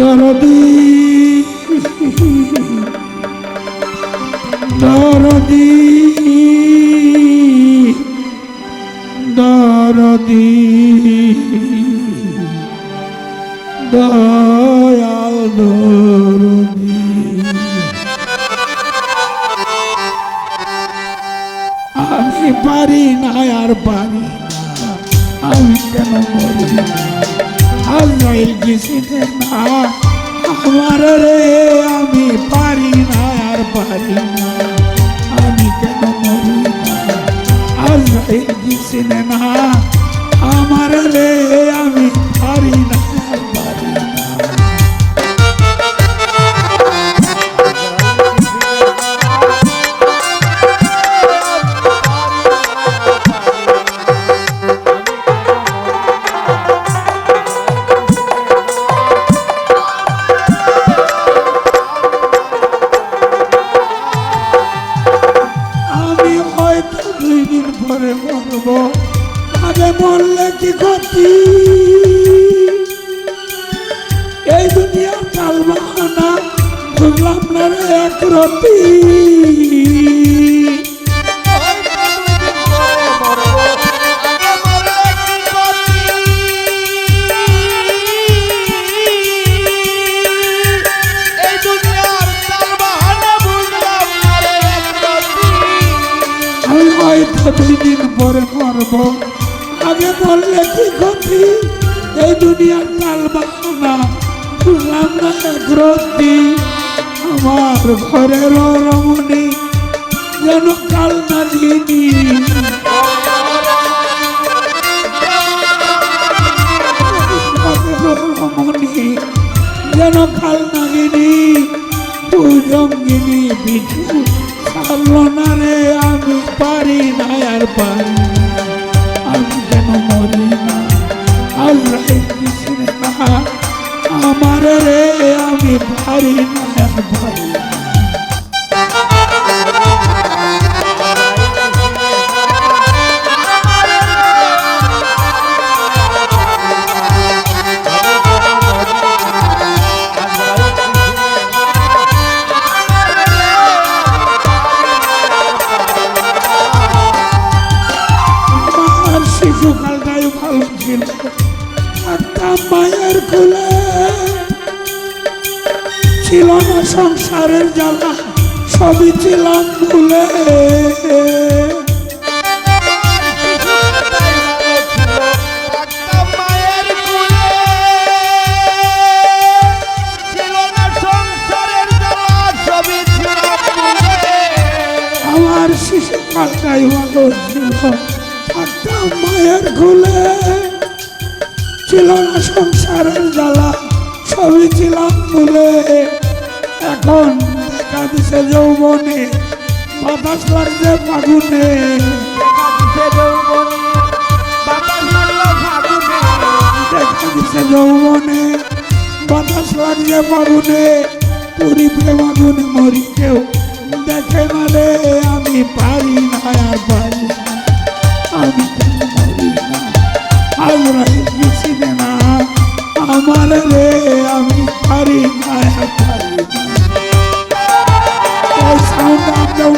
দরদি দরদি দরদি দয়াল দরদি আমি পারি না আর পারি না আমি কেন মরি আজরাইল কিসিনে না আমার রে আমি পারি না আর পারি না আমি কেন মরি না আজরাইল কিসিনে না আমার রে আমি পারি না আর পারি না আগে মরলে কি ক্ষতি এই দুনিয়ার চাল বাহানা বুঝলাম না রে এক রতি আমি হয়তো 2 দিন পরে মরব আগে বললে কি ক্ষতি এই দুনিয়ার চাল বাহানা বুঝলাম না এক রতি আমার ঘরের রমণী যেন কাল নাগিনী রমণী যেন কাল নাগিনী ভুজঙ্গিনী বিছু ছাড়লো না রে আমি পারি না আর পারি না আমি কেন মরি না আজরাইল কিসিনে না আমার রে আমি পারি না আর পারি না শিশুকালটাই ভালো ছিল একটা মায়ের কোলে ছিল না সংসারের জ্বালা সবই ছিলাম ভুলে আমার শিশুকালটাই ভালো ছিল একটা মায়ের কোলে ছিল না সংসারের জ্বালা সবই ছিলাম ভুলে এখন দেখা দিছে যৌবনে বাতাস লাগছে ফাগুনে দেখা দিছে যৌবনে বাতাস লাগছে ফাগুনে পুরি প্রেম আগুনে মরি কেউ দেখে না রে আমি পারি না আর পারি না আমি কেন মরি না আজরাইল কিসিনে না আমার রে আমি পারি না আর পারি না এই সাউন্ড আমরাও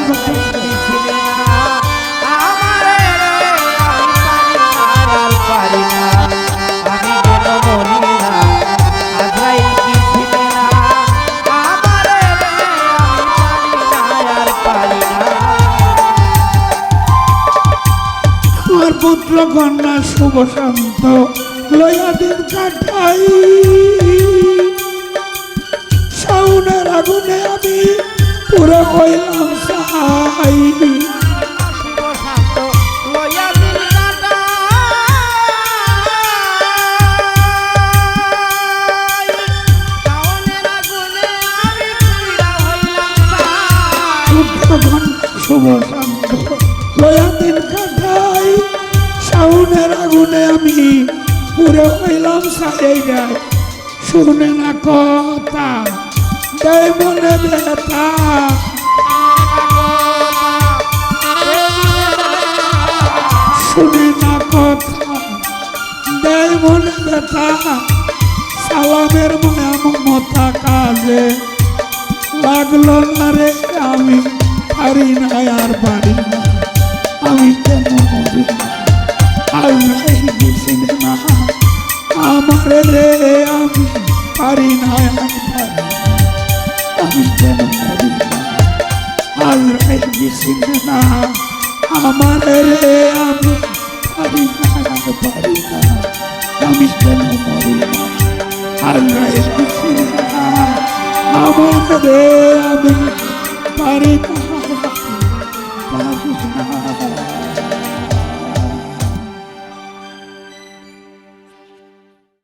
পুত্র কন্যা শুভ শান্ত লয়া দিন কাটাই শাওনের আগুনে আমি পুরো হইলাম সাহাই পুত্র কন্যা শুভ শান্ত লয়া দিন কাটাই শাওনের আগুনে আমি পুরো হইলাম সাহাই যায় শুনে না কথা দেয় মনে ব্যথা শুনে না কথা দেয় মনে ব্যথা সালামের মায়া মমতা কাজে লাগলো না রে, আমি পারি না আর পারি না, আমি কেন মরি না, আল্লাহ গেছিলেন না আমার রে, আমি পারি না আর পারি না, আমি কেন মরি না, আল্লাহ গেছিলেন না আমার রে, আমি পারি না আর পারি না, আমি কেন মরি না, আল্লাহ গেছিলেন না আমার রে, আমি পারি না